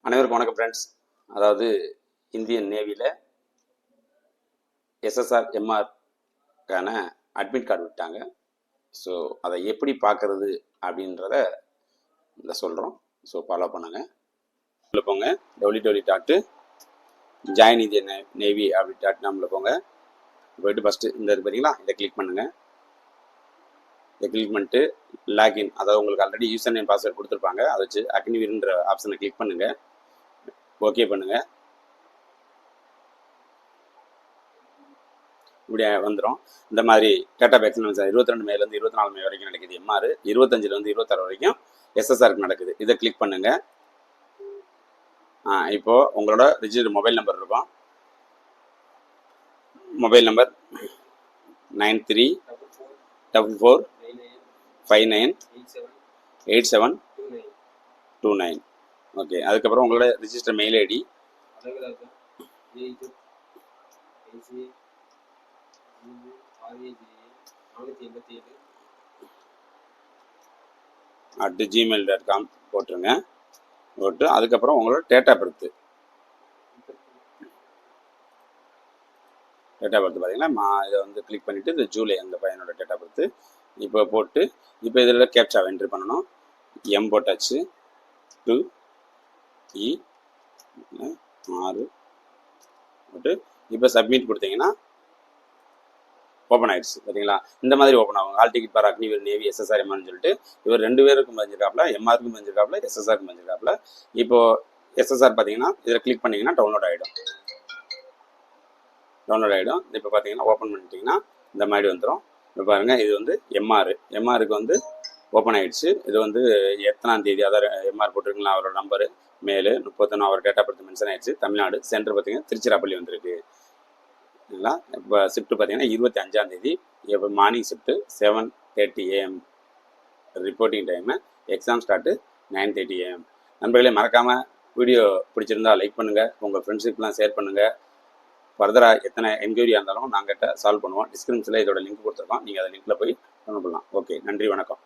அனைவருக்கும் வணக்கம் ஃப்ரெண்ட்ஸ். அதாவது இந்தியன் நேவியில் எஸ்எஸ்ஆர் எம்ஆர்க்கான அட்மிட் கார்டு விட்டாங்க. ஸோ அதை எப்படி பார்க்குறது அப்படின்றத இந்த சொல்கிறோம். ஸோ ஃபாலோ பண்ணுங்கள். உள்ள போங்க, www.join Indian Navy அப்படி போங்க. போயிட்டு ஃபஸ்ட்டு இந்த இது பார்த்தீங்களா, இதை கிளிக் பண்ணுங்கள். இதை கிளிக் பண்ணிட்டு லாக்இன், அதாவது உங்களுக்கு ஆல்ரெடி யூசர் நேம் பாஸ்வேர்ட் கொடுத்துருப்பாங்க, அதை வச்சு அக்னிவீர்ன்ற ஆப்ஷனை கிளிக் பண்ணுங்கள். ஓகே பண்ணுங்கள். இப்படி வந்துடும். இந்த மாதிரி டேட்டா பேக்ஸ் 22 மேலேருந்து 24 மே வரைக்கும் நடக்குது எம்ஆர், 25லேருந்து 26 வரைக்கும் எஸ்எஸ்ஆருக்கு நடக்குது. இதை கிளிக் பண்ணுங்க. இப்போது உங்களோட ரிஜிஸ்டர் மொபைல் நம்பர் இருக்கும். Mobile number 9344598729. ஓகே. அதுக்கப்புறம் உங்களோட ரிஜிஸ்டர் மெயில் ஐடி, @gmail.com போட்டுருங்க. போட்டு அதுக்கப்புறம் உங்களோட டேட் ஆஃப் பர்த் பார்த்தீங்கன்னா இதை வந்து கிளிக் பண்ணிவிட்டு இந்த ஜூலை அந்த பையனோட டேட் ஆஃப் பர்த் இப்போ போட்டு, இப்போ இதில் கேப்சாவை என்ட்ரி பண்ணணும். எம் போட்டாச்சு, 2E6 போட்டு இப்போ சப்மிட் கொடுத்தீங்கன்னா ஓப்பன் ஆயிடுச்சு. பார்த்தீங்களா, இந்த மாதிரி ஓப்பன் ஆகும். ஆல் டிக்கெட் பார் அக்னிவீர் நேவி எஸ்எஸ்ஆர் எம்ஆர்னு சொல்லிட்டு இவர் 2 பேருக்கும் பதிஞ்சிருக்காப்புல, எம்ஆருக்கும் பதிஞ்சிருக்காப்புல, எஸ்எஸ்ஆருக்கும் பதிஞ்சிருக்காப்புல. இப்போ எஸ்எஸ்ஆர் பார்த்தீங்கன்னா இதில் கிளிக் பண்ணிங்கன்னா டவுன்லோட் ஆகிடும். இப்போ பார்த்தீங்கன்னா ஓப்பன் பண்ணிட்டீங்கன்னா இந்த மாதிரி வந்துடும். இப்போ பாருங்கள், இது வந்து எம்ஆருக்கு வந்து ஓப்பன் ஆகிடுச்சு. இது வந்து எத்தனாம் தேதி, அதாவது எம்ஆர் போட்டிருக்கலாம், அவரோட நம்பரு மேலு 31 அவர் டேட் ஆஃப் பர்த் மென்ஷன் ஆகிடுச்சு. தமிழ்நாடு சென்டர் பார்த்தீங்கன்னா திருச்சிராப்பள்ளி வந்திருக்கு. சரிங்களா. இப்போ ஷிஃப்ட்டு பார்த்தீங்கன்னா 25ஆம் தேதி. இப்போ morning shift 7:30 AM reporting time. Exam start 9:30 AM. நண்பர்களே, மறக்காமல் வீடியோ பிடிச்சிருந்தா லைக் பண்ணுங்கள், உங்கள் ஃப்ரெண்ட்ஸுக்கெலாம் ஷேர் பண்ணுங்கள். ஃபர்தராக எத்தனை என்கொயரியாக இருந்தாலும் நாங்கள் சால்வ் பண்ணுவோம். டிஸ்கிரிப்ஷனில் இதோட லிங்க் கொடுத்துருக்கோம், நீங்கள் அதை லிங்க்கில் போய் பண்ணலாம். ஓகே, நன்றி, வணக்கம்.